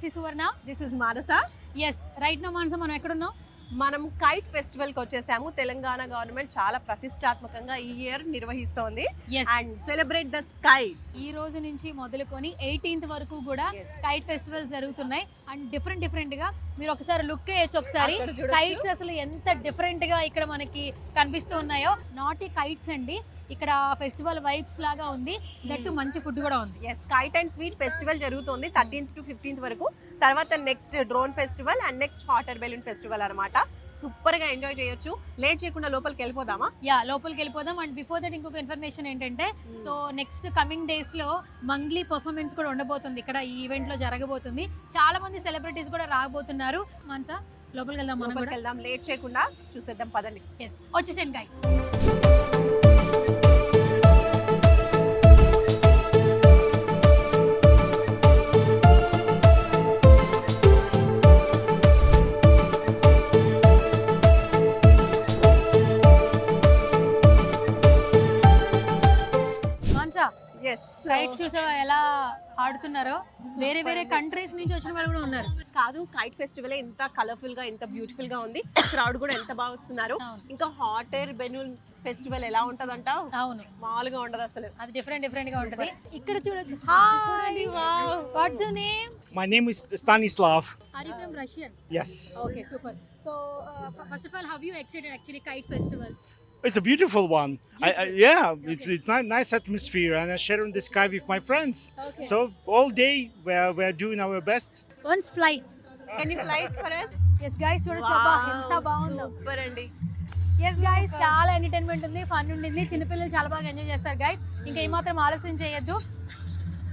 is Suvarna. This is Manasa. Yes, right now Manasa మనం ఎక్కడున్నాం? మనం కైట్ ఫెస్టివల్ కి వచ్చేసాము. తెలంగాణ గవర్నమెంట్ చాలా ప్రతిష్టాత్మకంగా ఈ ఇయర్ నిర్వహిస్తోంది. And celebrate the sky. ఈ రోజు నుంచి మొదలుకొని 18th వరకు కూడా కైట్ ఫెస్టివల్ జరుగుతున్నాయి. అండ్ డిఫరెంట్ గా మీరు ఒకసారి లుక్ వేయొచ్చు. ఒకసారి కైట్స్ అసలు ఎంత డిఫరెంట్ గా ఇక్కడ మనకి కనిపిస్తూ ఉన్నాయో. నాటి కైట్స్ అండి. ఇక్కడ ఫెస్టివల్ వైబ్స్ లాగా ఉంది. దట్టు మంచి ఫుడ్ కూడా ఉంది. Yes, kite and sweet festival జరుగుతుంది 13th to 15th వరకు. తర్వాత next drone festival and next hot air balloon festival అన్నమాట. సూపర్ గా ఎంజాయ్ చేయొచ్చు. లేట్ చేయకుండా లోపలికి వెళ్ళిపోదామా? లోపలికి వెళ్ళిపోదాం. అండ్ బిఫోర్ దట్ ఇంకొక ఇన్ఫర్మేషన్ ఏంటంటే, సో నెక్స్ట్ కమింగ్ డేస్ లో మంగ్లీ పర్ఫార్మెన్స్ కూడా ఉండబోతుంది. ఇక్కడ ఈ ఈవెంట్ లో జరగబోతుంది. చాలా మంది సెలబ్రిటీస్ కూడా రాబోతున్నారు. మనసా లోపలికి వెళ్దాం. మనం కూడా వెళ్దాం. లేట్ చేయకుండా చూసేద్దాం పదండి. ఎస్, వచ్చేసేయండి గైస్. కైట్స్ చూసావా ఎలా ఆడుతున్నారో? వేరే వేరే కంట్రీస్ నుంచి వచ్చిన వాళ్ళు కూడా ఉన్నారు. కాదు, కైట్ ఫెస్టివల్ ఎంత కలర్ఫుల్ గా ఎంత బ్యూటిఫుల్ గా ఉంది. క్రౌడ్ కూడా ఎంత బాగా వస్తున్నారు. ఇంకా హాట్ ఎయిర్ బెలూన్ ఫెస్టివల్ ఎలా ఉంటదంట? అవును, మామూలుగా ఉండదు అసలు. అది డిఫరెంట్ గా ఉంటది. ఇక్కడ చూడొచ్చు. Hi, what's your name? My name is Stanislav. Are you from Russian? Yes. Okay, super. So first of all, how you excited actually kite festival? It's a beautiful one. It's nice atmosphere, and I share in the sky with my friends. Okay. So all day we're doing our best. Once fly. Can you fly it for us? Yes guys, చూడొచ్చు. అబ్బా ఎంత బాగుందో. Super అండి. Yes guys, చాలా entertainment ఉంది, fun ఉండింది. చిన్నపిల్లలు చాలా బాగా ఎంజాయ్ చేస్తారు గైస్. ఇంకా ఏమాత్రం ఆలస్యం చేయొద్దు.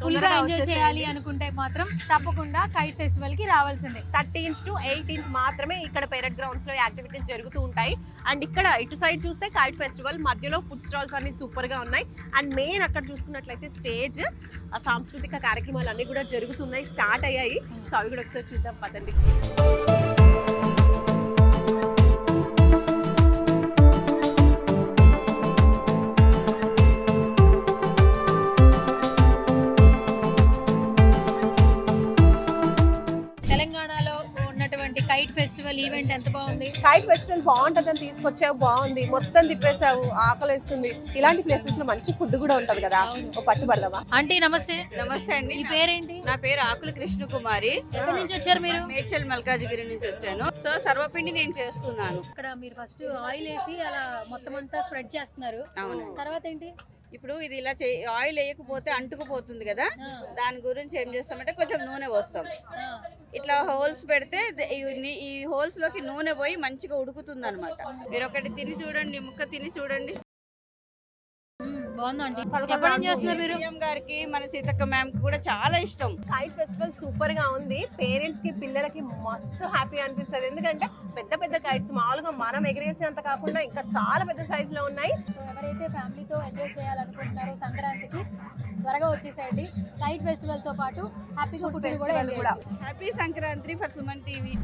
ఫుల్ గా ఎంజాయ్ చేయాలి అనుకుంటే మాత్రం తప్పకుండా కైట్ ఫెస్టివల్ కి రావాల్సిందే. 13th to 18th మాత్రమే ఇక్కడ పేరెడ్ గ్రౌండ్స్ లో యాక్టివిటీస్ జరుగుతూ ఉంటాయి. అండ్ ఇక్కడ ఇటు సైడ్ చూస్తే కైట్ ఫెస్టివల్, మధ్యలో ఫుడ్ స్టాల్స్ అన్ని సూపర్ గా ఉన్నాయి. అండ్ మెయిన్ అక్కడ చూసుకున్నట్లయితే స్టేజ్, సాంస్కృతిక కార్యక్రమాలు అన్ని కూడా జరుగుతున్నాయి, స్టార్ట్ అయ్యాయి. సో అవి కూడా ఒకసారి చూద్దాం పదండి. కైట్ ఫెస్టివల్ ఈవెంట్ ఎంత బాగుంది. కైట్ ఫెస్టివల్ బాగుంటుందని తీసుకొచ్చావు, బాగుంది. మొత్తం తిప్పేసావు, ఆకలిస్తుంది. ఇలాంటి ప్లేసెస్ లో మంచి ఫుడ్ కూడా ఉంటది కదా, ఒక పట్టు పడదామా? ఆంటీ నమస్తే. నమస్తే అండి. మీ పేరేంటి? నా పేరు ఆకుల కృష్ణ కుమారి. ఎక్కడి నుంచి వచ్చారు మీరు? మేడ్చల్ మల్కాజిగిరి నుంచి వచ్చాను. సో సర్వపిండి నేను చేస్తున్నాను. ఇక్కడ మీరు ఫస్ట్ ఆయిల్ వేసి అలా మొత్తం అంతా స్ప్రెడ్ చేస్తున్నారు. అవును. తర్వాత ఏంటి? ఇప్పుడు ఇది ఇలా ఆయిల్ వేయకపోతే అంటుకుపోతుంది కదా, దాని గురించి ఏం చేస్తామంటే కొంచెం నూనె పోస్తాం. ఇట్లా హోల్స్ పెడితే ఈ హోల్స్ లోకి నూనె పోయి మంచిగా ఉడుకుతుంది అనమాట. మీరు ఒకటి తిని చూడండి, ముక్క తిని చూడండి. సీఎం గారికి మన సీతక్క మ్యామ్ కి కూడా చాలా ఇష్టం. కైట్ ఫెస్టివల్ సూపర్ గా ఉంది. పేరెంట్స్ కి పిల్లలకి మస్తు హ్యాపీ అనిపిస్తుంది. ఎందుకంటే పెద్ద పెద్ద కైట్స్ మామూలుగా మనం ఎగిరేసేంత కాకుండా ఇంకా చాలా పెద్ద సైజ్ లో ఉన్నాయి. సో ఎవరైతే ఫ్యామిలీతో ఎంజాయ్ చేయాలనుకుంటున్నారో సంక్రాంతికి త్వరగా వచ్చేసేయండి. కైట్ ఫెస్టివల్ తో పాటు హ్యాపీగా ఫుడ్ కూడా. Happy Sankranti for Suman TV.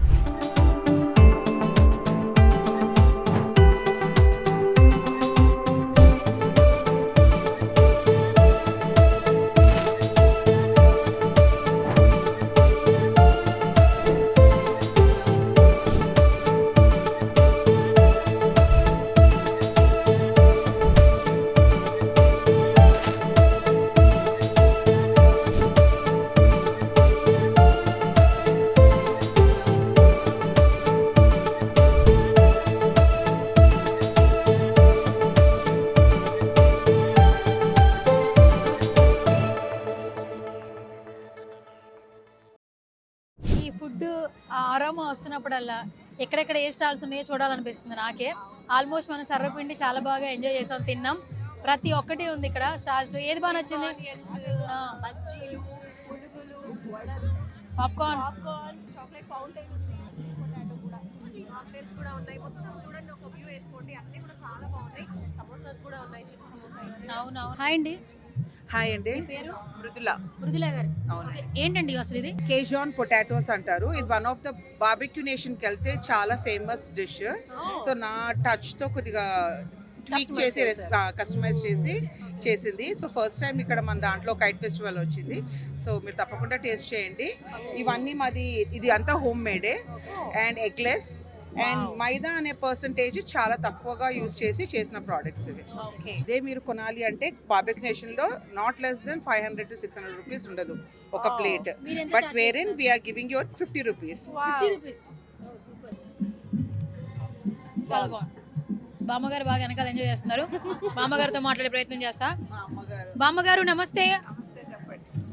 Food ఆరామా వస్తున్నప్పుడల్లా ఎక్కడెక్కడ ఏ స్టాల్స్ ఉన్నాయో చూడాలనిపిస్తుంది నాకే. ఆల్మోస్ట్ మనం సర్వపిండి చాలా బాగా ఎంజాయ్ చేసాం, తిన్నాం. ప్రతి ఒక్కటి ఉంది ఇక్కడ స్టాల్స్. ఏది బాగా నచ్చింది? పాప్కార్న్, చాక్లెట్ ఫౌంటైన్ ఉంది, పొటాటో కూడా, మాక్టైల్స్ కూడా ఉన్నాయి. మొత్తం చూడండి, ఒక వ్యూ వేసుకోండి. అన్ని కూడా చాలా బాగున్నాయి. సమోసాస్ కూడా ఉన్నాయి, చిన్న సమోసా. అవునవును. హాయ్ అండి. హాయ్ అండి. పేరు? మృదుల గారు. ఏంటండి అసలు ఇది? కేజాన్ పొటాటోస్ అంటారు. ఇది one of the barbecue nation కి వెళ్తే చాలా ఫేమస్ డిష్. సో నా టచ్ తో కొద్దిగా ట్వీక్ చేసి కస్టమైజ్ చేసి చేసింది. సో ఫస్ట్ టైం ఇక్కడ మన దాంట్లో కైట్ ఫెస్టివల్ వచ్చింది. సో మీరు తప్పకుండా టేస్ట్ చేయండి. ఇవన్నీ మాది ఇది అంతా home made and eggless and maida అనే పర్సంటేజ్ చాలా తక్కువగా యూజ్ చేసి చేసిన ప్రోడక్ట్స్ ఇవి. ఓకే ఇదే మీరు కొనాలి అంటే బార్బెక్ నేషన్లో not less than 500 to 600 rupees ఉండదు ఒక Wow. ప్లేట్. మీరు ఎంత బట్ charge వేరెన్ చేస్తారు? We're giving you 50 rupees. 50 rupees. Oh super. చాలా బాగుంది. బామ్మగారు బాగా వెనకాల ఎంజాయ్ చేస్తున్నారు. బామ్మగారితో మాట్లాడే ప్రయత్నం చేస్తా. బామ్మగారు నమస్తే.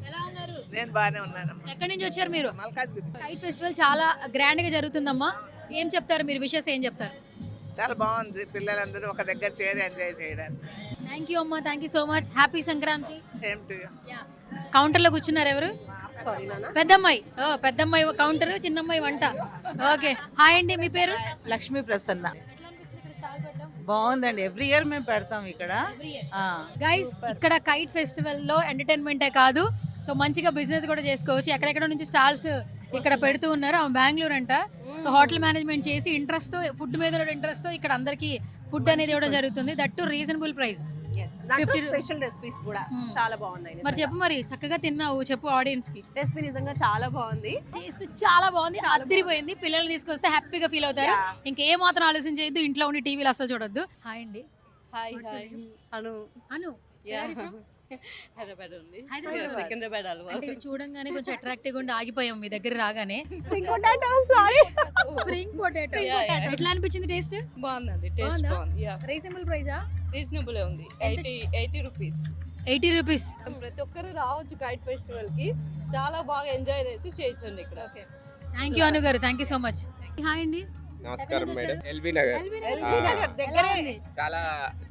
ఎలా ఉన్నారు? నేను బాగానే ఉన్నాను. ఎక్కడి నుంచి వచ్చారు మీరు? మల్కాజ్గిరి కైట్ ఫెస్టివల్ చాలా గ్రాండ్ గా జరుగుతుందమ్మా. ఏం చెప్తారు మీరు? విషెస్ ఏం చెప్తారు? చాలా బాగుంది, పిల్లలందరూ ఒక దగ్గర చేరి ఎంజాయ్ చేయడానికి. థ్యాంక్ యూ అమ్మా, thank you so much. Happy Sankranti. Same to you. Counter లో కూర్చున్నారు ఎవరు? సారీ నాన్న. పెద్దమ్మాయి. ఓ పెద్దమ్మాయి కౌంటర్, చిన్నమ్మాయి వంట. ఓకే, హాయ్ అండి, మీ పేరు? లక్ష్మీ ప్రసన్న. ఎట్లా అనిపిస్తుంది ఇక్కడ స్టాల్ పెట్టడం? బాగుందండి, ఎవ్రీ ఇయర్ మేము పెడతాం ఇక్కడ. గైస్, ఇక్కడ కైట్ ఫెస్టివల్ లో ఎంటర్టైన్మెంటే కాదు, సో మంచిగా బిజినెస్ కూడా చేసుకోవచ్చు. ఎక్కడెక్కడ నుంచి స్టాల్స్ ఇక్కడ పెడుతూ ఉన్నారు. ఆమె బెంగళూరు అంట. సో హోటల్ మేనేజ్మెంట్ చేసి ఇంట్రెస్ట్ తో, ఫుడ్ మీద ఇంట్రెస్ట్ తో ఇక్కడ అందరికి ఫుడ్ అనేది ఇవ్వడం జరుగుతుంది. That to reasonable price. దాంట్లో 50 స్పెషల్ రెసిపీస్ కూడా Hmm. చాలా బాగున్నాయి. మరి చెప్పు, మరి చక్కగా తిన్నావు, చెప్పు ఆడియన్స్ కి. రెసిపీ నిజంగా చాలా బాగుంది. టేస్ట్ చాలా బాగుంది, అదిరిపోయింది. పిల్లల్ని తీసుకొస్తే హ్యాపీగా ఫీల్ అవుతారు. ఇంకే మాత్రం ఆలోచన చేయొద్దు, ఇంట్లో ఉండి టీవీలు అసలు చూడొద్దు. హాయ్ అండి. Hi, What's your hi. name? Anu. Anu. Yeah. Where are you from? Hyderabad only. Hyderabad. Yeah, Secunderabad Alwa. అంటే ఇది చూడంగానే కొంచెం అట్రాక్టివ్ గా ఉండి ఆగిపోయాం మీ దగ్గర రాగానే. Spring potato sorry. Spring potato. Yeah, yeah. ఎట్లా అనిపించింది టేస్ట్? బాగుందండి, టేస్ట్ బాగుందా? బాగుంది. Yeah, reasonable ప్రైజా? రీజనబుల్ ఉంది. ఎంత 80 రూపీస్. 80 రూపీస్. ప్రతి ఒక్కరు రావచ్చు కైట్ ఫెస్టివల్ కి, చాలా బాగా ఎంజాయ్ అయితే చేయొచ్చండి ఇక్కడ. ఓకే, థ్యాంక్ యూ అను గారు, thank you so much. Hi అండి. నమస్కారం ఎక్కడి నుంచి మేడం. వచ్చారు? ఎల్బీ నగర్. ఎల్బీ నగర్. ఎలా ఉంది? చాలా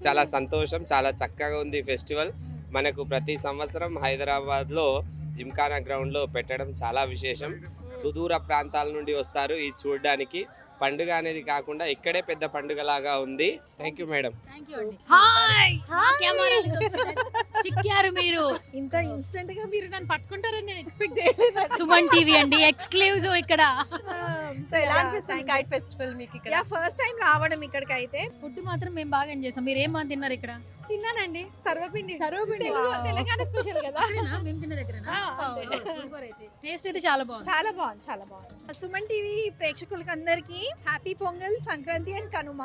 చాలా సంతోషం, చాలా చక్కగా ఉంది ఫెస్టివల్. మనకు ప్రతి సంవత్సరం హైదరాబాద్లో జిమ్ఖానా గ్రౌండ్లో పెట్టడం చాలా విశేషం. సుదూర ప్రాంతాల నుండి వస్తారు ఇది చూడడానికి. పండుగ అనేది కాకుండా ఇక్కడే పెద్ద పండుగలాగా ఉంది. Thank you madam. Thank you అండి. హాయ్. కెమెరా చిక్కారు మీరు. ఇంత ఇన్స్టెంట్ గా మీరు నన్ను పట్టుకుంటారని నేను ఎక్స్పెక్ట్ చేయలేదు. సుమన్ టీవీ అండి, ఎక్స్క్లూజివ్ ఇక్కడ. సో ఎలా అనిపిస్తుంది కైట్ ఫెస్టివల్ మీకు ఇక్కడ? ఫస్ట్ టైం రావడం ఇక్కడికి అయితే ఫుడ్ మాత్రం మేము బాగా ఎంజాయ్ చేసాం. మీరు ఏం బాగా తిన్నారు ఇక్కడ? తిన్నానండి సర్వపిండి సర్వపిండి. తెలంగాణ స్పెషల్ కదా అక్కడేనా? మేము తిన్న దగ్గరనా? అంతే. సూపర్. అయితే టేస్ట్ అయితే చాలా బాగుంది. చాలా బాగుంది, చాలా బాగుంది. సుమన్ టీవీ ప్రేక్షకులకి అందరికి happy Pongal, Sankranti and Kanuma.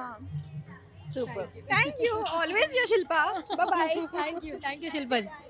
Super. Thank you always your Shilpa. Bye. Thank you శిల్పాజీ.